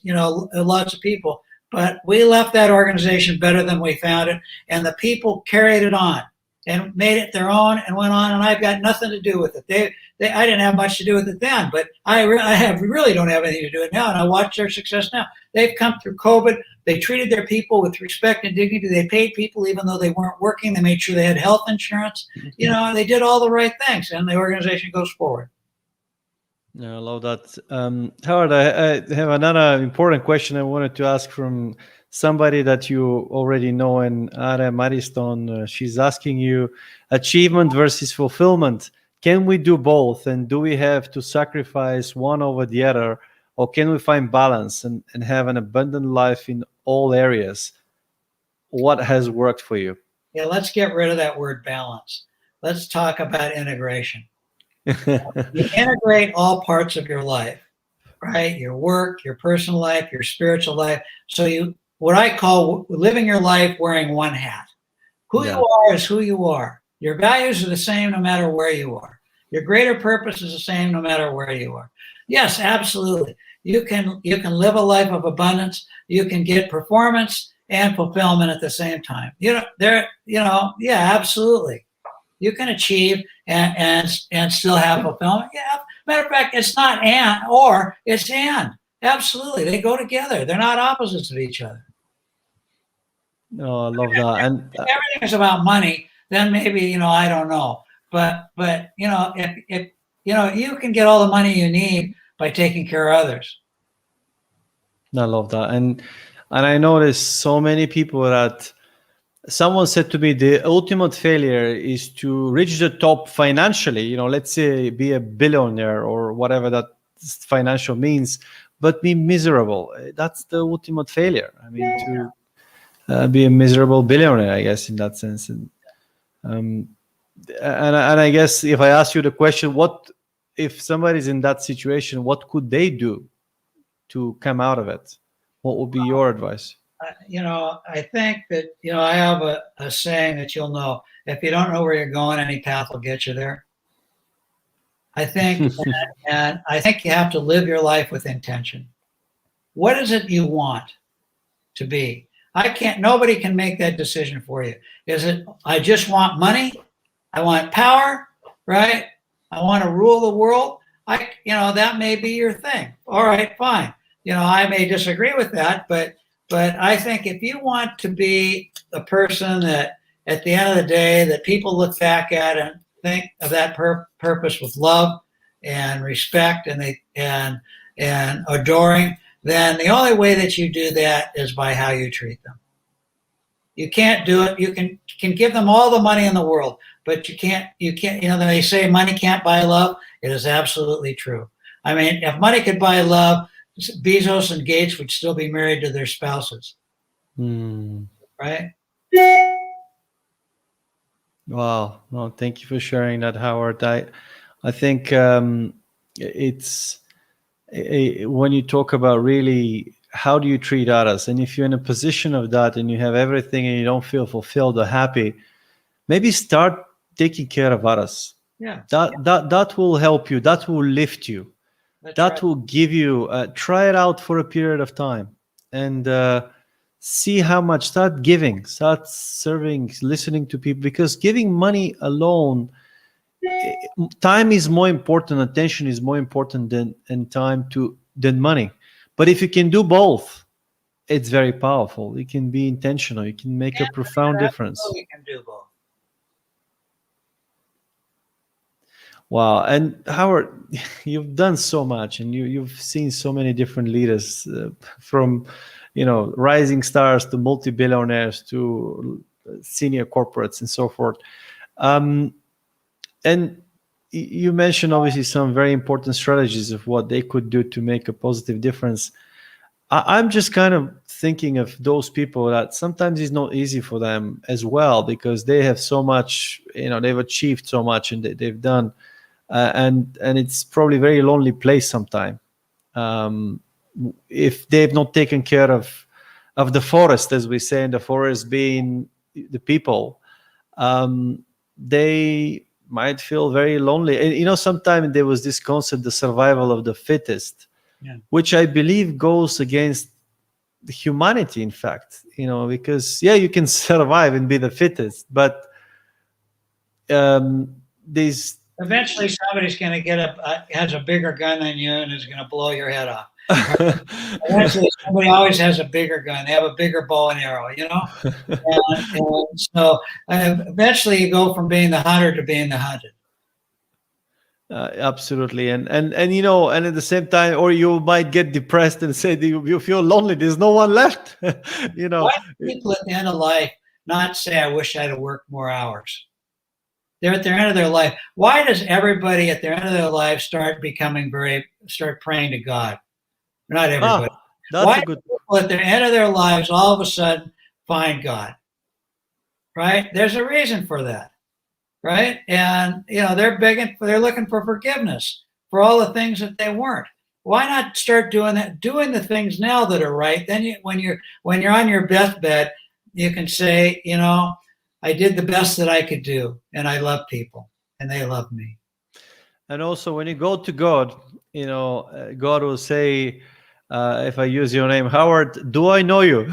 lots of people. But we left that organization better than we found it, and the people carried it on and made it their own and went on. And I've got nothing to do with it. I didn't have much to do with it then, but I really don't have anything to do with it now. And I watch their success now. They've come through COVID. They treated their people with respect and dignity. They paid people even though they weren't working. They made sure they had health insurance. They did all the right things, and the organization goes forward. Yeah, I love that. Howard, I have another important question I wanted to ask from somebody that you already know, and Ara Mariston. She's asking you, achievement versus fulfillment. Can we do both? And do we have to sacrifice one over the other? Or can we find balance and have an abundant life in all areas? What has worked for you? Yeah, let's get rid of that word balance. Let's talk about integration. You integrate all parts of your life, right? Your work, your personal life, your spiritual life. So what I call living your life wearing one hat. Who you are is who you are. Your values are the same no matter where you are. Your greater purpose is the same no matter where you are. Yes, absolutely. You can live a life of abundance. You can get performance and fulfillment at the same time. Absolutely. You can achieve and still have fulfillment. Yeah. Matter of fact, it's not and or, it's and. Absolutely. They go together. They're not opposites of each other. Oh, I love that. And everything is about money, then maybe, I don't know. But if you can get all the money you need by taking care of others. I love that. And I noticed so many people that someone said to me, the ultimate failure is to reach the top financially, let's say be a billionaire or whatever that financial means, but be miserable. That's the ultimate failure. I mean, to be a miserable billionaire, I guess, in that sense. And I guess if I ask you the question, what if somebody's in that situation, what could they do to come out of it? What would be your advice? I think that, I have a saying that you'll know. If you don't know where you're going, any path will get you there. I think, and I think you have to live your life with intention. What is it you want to be? Nobody can make that decision for you. Is it, I just want money? I want power, right? I want to rule the world. That may be your thing. All right, fine. I may disagree with that, but I think if you want to be a person that at the end of the day that people look back at and think of that purpose with love and respect and adoring, then the only way that you do that is by how you treat them. You can't do it. You can give them all the money in the world, but you can't, they say money can't buy love. It is absolutely true. I mean, if money could buy love, Bezos and Gates would still be married to their spouses. Right? Wow. No, thank you for sharing that, Howard. I think it's when you talk about really how do you treat others, and if you're in a position of that and you have everything and you don't feel fulfilled or happy, maybe start taking care of others. Yeah. That will help you. That will lift you. That will give you, try it out for a period of time and see how much, start giving, start serving, listening to people, because giving money alone, time is more important, attention is more important than money. But if you can do both, it's very powerful. You can be intentional. You can make a profound difference. You can do both. Wow. And Howard, you've done so much, and you've seen so many different leaders from, rising stars to multi-billionaires to senior corporates and so forth. And you mentioned obviously some very important strategies of what they could do to make a positive difference. I'm just kind of thinking of those people that sometimes it's not easy for them as well, because they have so much, they've achieved so much and they've done. And it's probably a very lonely place sometimes. If they've not taken care of the forest, as we say, and the forest being the people, they might feel very lonely. And sometimes there was this concept, the survival of the fittest, which I believe goes against humanity, in fact, because you can survive and be the fittest, but these. Eventually, somebody's going to has a bigger gun than you and is going to blow your head off. Eventually, somebody always has a bigger gun. They have a bigger bow and arrow, and so eventually you go from being the hunter to being the hunted. Absolutely, and and at the same time, or you might get depressed and say you feel lonely. There's no one left. Why do people at the end of life not say, "I wish I'd have worked more hours"? They're at their end of their life. Why does everybody at their end of their life start praying to God? Not everybody. Why do people at their end of their lives all of a sudden find God? Right? There's a reason for that. Right? And they're looking for forgiveness for all the things that they weren't. Why not start doing that? Doing the things now that are right. Then when you're on your deathbed, you can say, I did the best that I could do, and I love people, and they love me. And also, when you go to God, God will say, if I use your name, Howard, do I know you?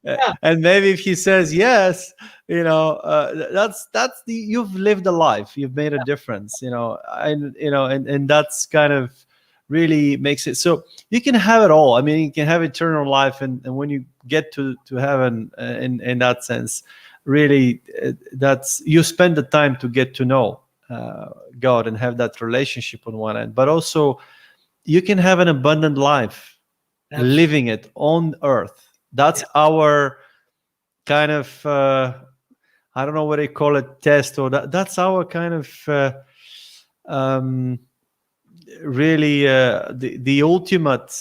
Yeah. And maybe if he says yes, that's you've lived a life, you've made a difference, and that's kind of really makes it so you can have it all. I mean, you can have eternal life, and when you get to heaven, in that sense, really, that's you spend the time to get to know God and have that relationship on one end, but also you can have an abundant life. Absolutely. Living it on earth. That's our kind of I don't know what they call it, test, or that's our kind of really the ultimate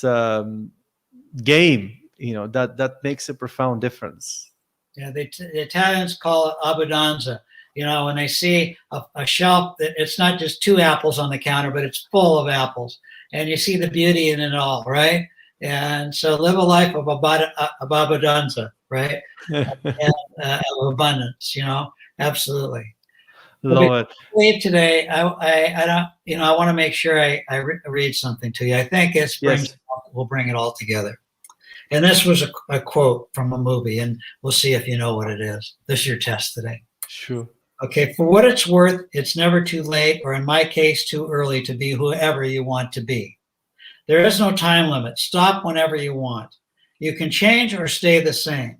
game, that makes a profound difference. Yeah, the Italians call it abbondanza. When they see a shelf that it's not just 2 apples on the counter, but it's full of apples, and you see the beauty in it all, right? And so live a life of abbondanza, right? And of abundance, absolutely. Love it. Leave today. I don't, I want to make sure I read something to you. I think we'll bring it all together. And this was a quote from a movie, and we'll see if you know what it is. This is your test today. Sure. Okay, for what it's worth, it's never too late, or in my case, too early to be whoever you want to be. There is no time limit. Stop whenever you want. You can change or stay the same.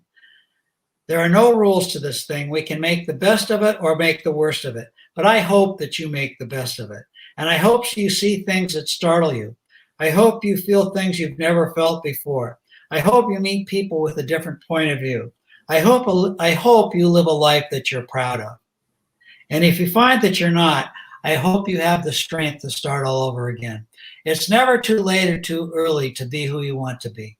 There are no rules to this thing. We can make the best of it or make the worst of it. But I hope that you make the best of it. And I hope you see things that startle you. I hope you feel things you've never felt before. I hope you meet people with a different point of view. I hope you live a life that you're proud of. And if you find that you're not, I hope you have the strength to start all over again. It's never too late or too early to be who you want to be.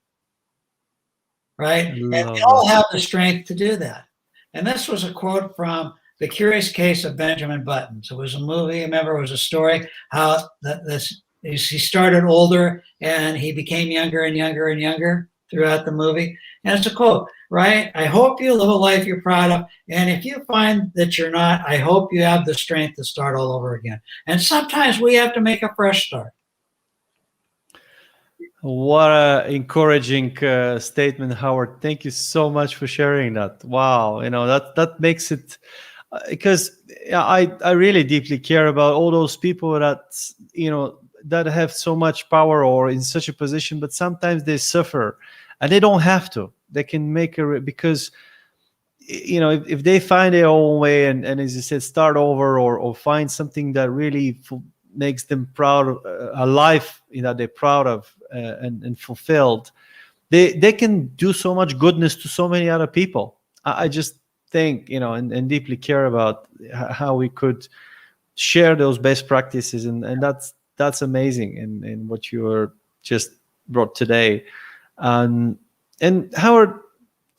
Right? And we all have the strength to do that. And this was a quote from The Curious Case of Benjamin Button. So it was a movie. I remember it was a story how he started older and he became younger and younger and younger throughout the movie. And it's a quote, right? I hope you live a life you're proud of. And if you find that you're not, I hope you have the strength to start all over again. And sometimes we have to make a fresh start. What an encouraging statement, Howard. Thank you so much for sharing that. Wow. That makes it, because I really deeply care about all those people that have so much power or in such a position, but sometimes they suffer. And they don't have to. They can make because, if they find their own way and as you said, start over or find something that really makes them proud, a life that they're proud of and fulfilled, they can do so much goodness to so many other people. I just think, and deeply care about how we could share those best practices. And that's amazing in what you were just brought today. And Howard,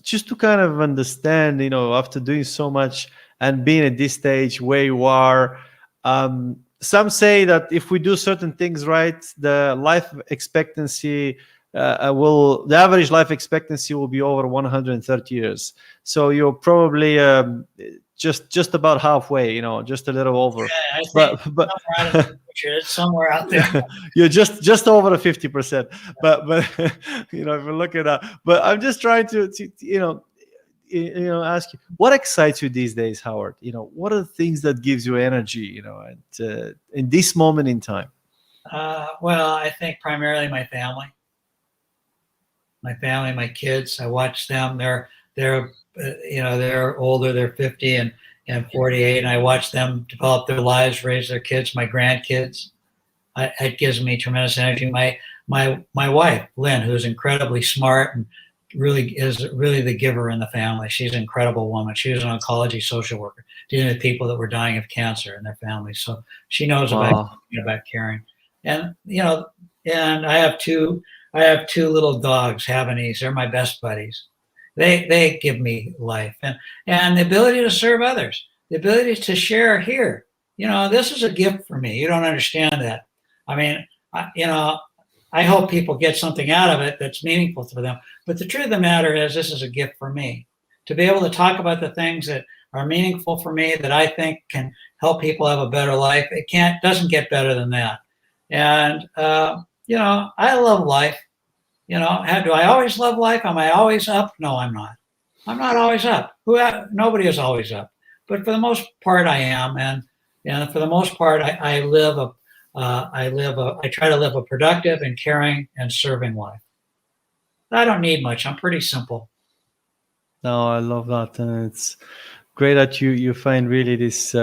just to kind of understand, after doing so much and being at this stage where you are, some say that if we do certain things right, the life expectancy the average life expectancy will be over 130 years. So you're probably just about halfway, just a little over. Yeah, but it's somewhere out there. You're just over the 50%. But if you look at that, but I'm just trying to ask you, what excites you these days, Howard? What are the things that gives you energy, in this moment in time? Well, I think primarily my family, my kids. I watch them. They're older. They're 50 and 48, and I watch them develop their lives, raise their kids. My grandkids. It gives me tremendous energy. My wife, Lynn, who's incredibly smart and is the giver in the family. She's an incredible woman. She was an oncology social worker dealing with people that were dying of cancer in their families. So she knows about caring. And and I have two little dogs, Havanese. They're my best buddies. They give me life and the ability to serve others, the ability to share here. This is a gift for me. You don't understand that. I mean, I hope people get something out of it that's meaningful for them. But the truth of the matter is, this is a gift for me to be able to talk about the things that are meaningful for me that I think can help people have a better life. Doesn't get better than that. And I love life. Do I always love life? Am I always up? No, I'm not. I'm not always up. Nobody is always up. But for the most part, I am. And for the most part, I try to live a productive and caring and serving life. I don't need much. I'm pretty simple. No, I love that. And it's great that you find really this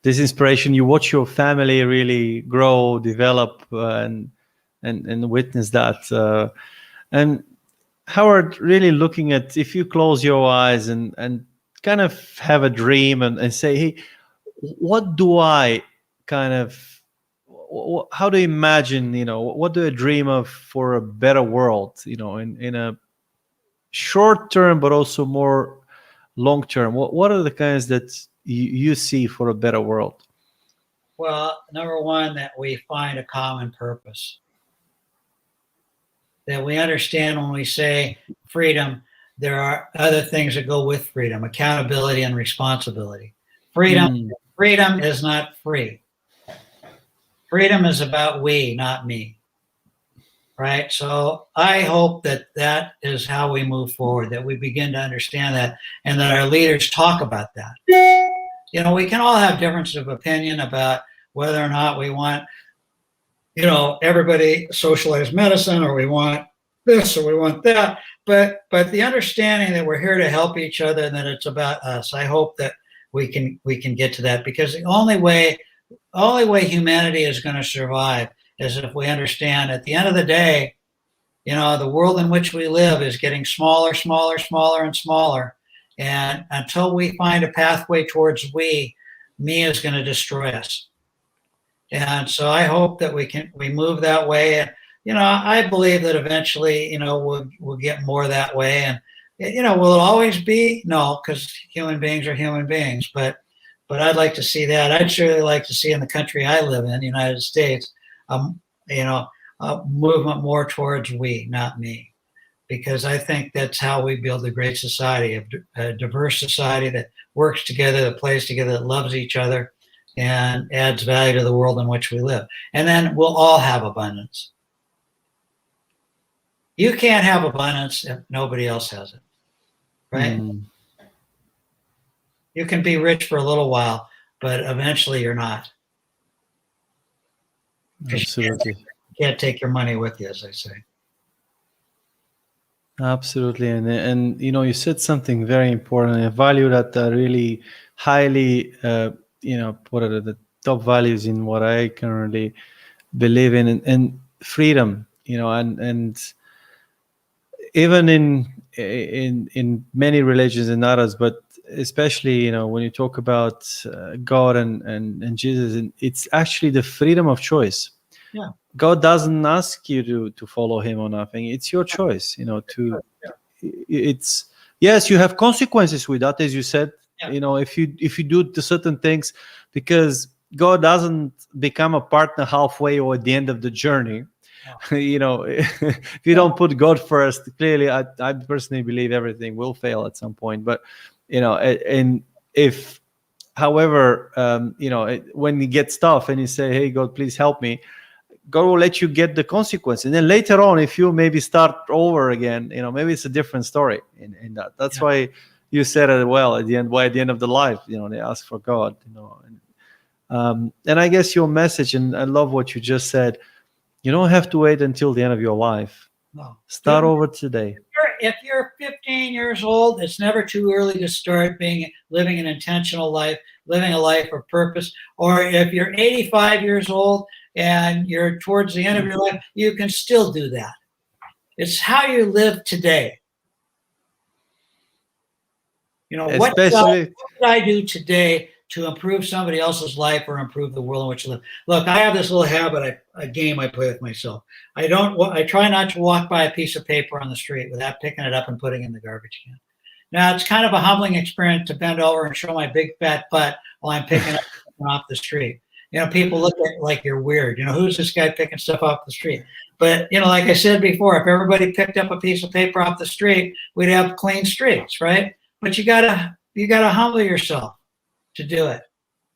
inspiration. You watch your family really grow, develop, and witness that. And Howard, really looking at, if you close your eyes and kind of have a dream and say, hey, what how do you imagine, what do you dream of for a better world, in a short term, but also more long term? What are the kinds that you see for a better world? Well, number one, that we find a common purpose. That we understand when we say freedom, there are other things that go with freedom: accountability and responsibility. Freedom is not free. Freedom is about we, not me. Right? So I hope that is how we move forward, that we begin to understand that, and that our leaders talk about that. We can all have differences of opinion about whether or not we want, everybody socialized medicine, or we want this or we want that. But the understanding that we're here to help each other and that it's about us, I hope that we can get to that, because the only way humanity is going to survive is if we understand at the end of the day, the world in which we live is getting smaller, smaller, smaller, and smaller. And until we find a pathway towards me is going to destroy us. And so I hope that we move that way. And, I believe that eventually, we'll get more that way. And, will it always be? No, because human beings are human beings. But I'd like to see that. I'd surely like to see in the country I live in, the United States, a movement more towards we, not me. Because I think that's how we build a great society, a diverse society that works together, that plays together, that loves each other, and adds value to the world in which we live. And then we'll all have abundance. You can't have abundance if nobody else has it, right? You can be rich for a little while, but eventually you're not. Absolutely. You can't take your money with you, as I say. Absolutely. And you said something very important, a value that really highly, what are the top values in what I currently believe in, and freedom, and even in many religions and others, but especially, when you talk about God and Jesus, and it's actually the freedom of choice. Yeah. God doesn't ask you to follow him or nothing. It's your choice, it's, yes, you have consequences with that, as you said, if you do certain things, because God doesn't become a partner halfway or at the end of the journey. If you don't put God first, clearly, I personally believe everything will fail at some point. But, and if, however, when you get stuff and you say, hey, God, please help me, God will let you get the consequence. And then later on, if you maybe start over again, maybe it's a different story in that. That's why you said it well at the end. Why at the end of the life, they ask for God, and I guess your message, and I love what you just said, you don't have to wait until the end of your life. No. Start over today. If you're 15 years old, it's never too early to start living an intentional life, living a life of purpose. Or if you're 85 years old and you're towards the end of your life, you can still do that. It's how you live today. What did I do today to improve somebody else's life or improve the world in which you live? Look, I have this little habit, a game I play with myself. I try not to walk by a piece of paper on the street without picking it up and putting it in the garbage can. Now, it's kind of a humbling experience to bend over and show my big fat butt while I'm picking up off the street. People look at it like you're weird. Who's this guy picking stuff off the street? But, like I said before, if everybody picked up a piece of paper off the street, we'd have clean streets, right? But you gotta humble yourself to do it.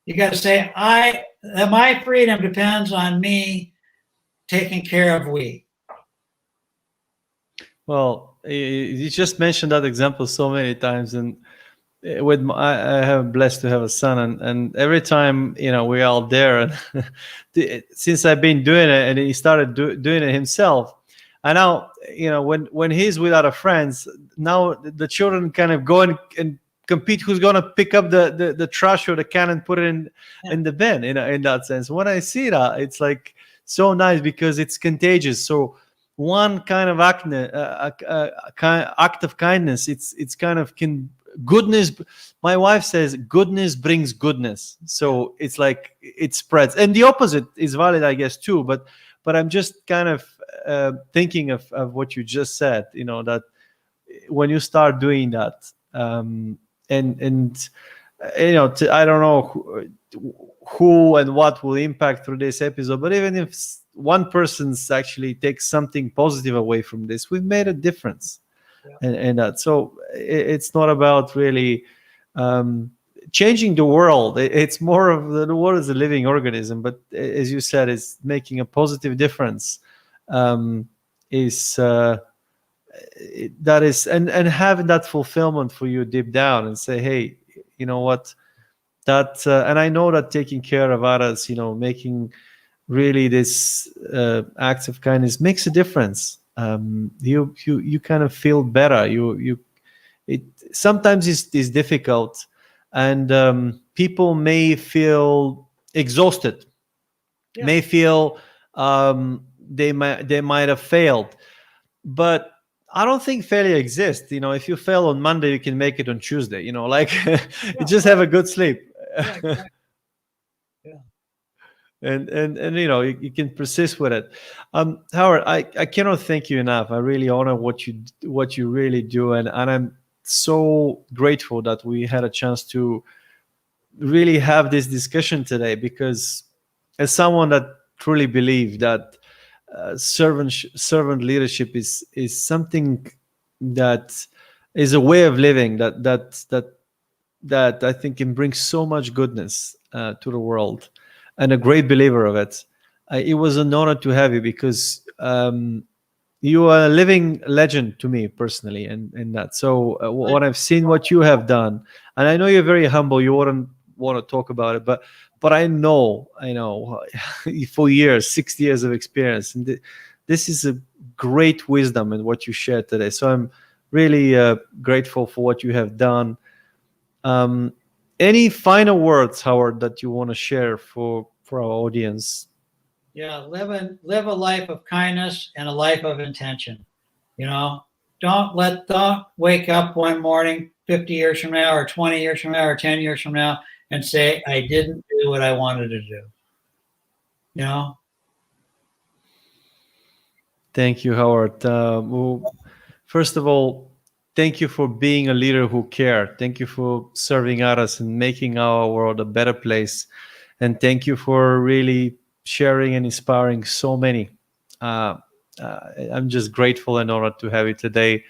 You got to say, my freedom depends on me taking care of we. Well, you just mentioned that example so many times, and I have blessed to have a son, and every time we're out there, and since I've been doing it, and he started doing it himself, and now when he's with other friends, now the children kind of go and compete who's going to pick up the trash or the can and put it in the bin, in that sense. When I see that, it's like so nice, because it's contagious. So one kind of act of kindness, it's kind of can goodness. My wife says goodness brings goodness, so it's like it spreads, and the opposite is valid, I guess, too. But I'm just kind of thinking of what you just said, that when you start doing that, and I don't know who and what will impact through this episode, but even if one person's actually takes something positive away from this, we've made a difference. Yeah. And that, so it's not about really changing the world. It's more of the world is a living organism, but as you said, it's making a positive difference. That is, and having that fulfillment for you deep down, and say, hey, you know what, that and I know that taking care of others, making really this acts of kindness makes a difference. You kind of feel better. It sometimes is difficult, and people may feel exhausted, may feel they might have failed, but I don't think failure exists. If you fail on Monday, you can make it on Tuesday. You just have a good sleep. Yeah, exactly. Yeah. And you can persist with it. Howard, I cannot thank you enough. I really honor what you really do, and I'm so grateful that we had a chance to really have this discussion today, because as someone that truly believes that servant leadership is something that is a way of living that I think can bring so much goodness to the world, and a great believer of it. It was an honor to have you, because you are a living legend to me personally, and that. So what I've seen, what you have done, and I know you're very humble. You wouldn't want to talk about it, but I know for years, 6 years of experience, and this is a great wisdom in what you shared today. So I'm really grateful for what you have done. Any final words, Howard, that you want to share for our audience? Yeah, live a life of kindness and a life of intention. Don't wake up one morning 50 years from now, or 20 years from now, or 10 years from now, and say, I didn't do what I wanted to do. Thank you, Howard. First of all, thank you for being a leader who cares. Thank you for serving others and making our world a better place. And thank you for really sharing and inspiring so many. I'm just grateful and honored to have you today.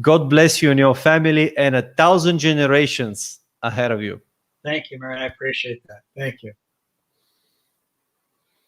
God bless you and your family, and 1,000 generations ahead of you. Thank you, Marian. I appreciate that. Thank you.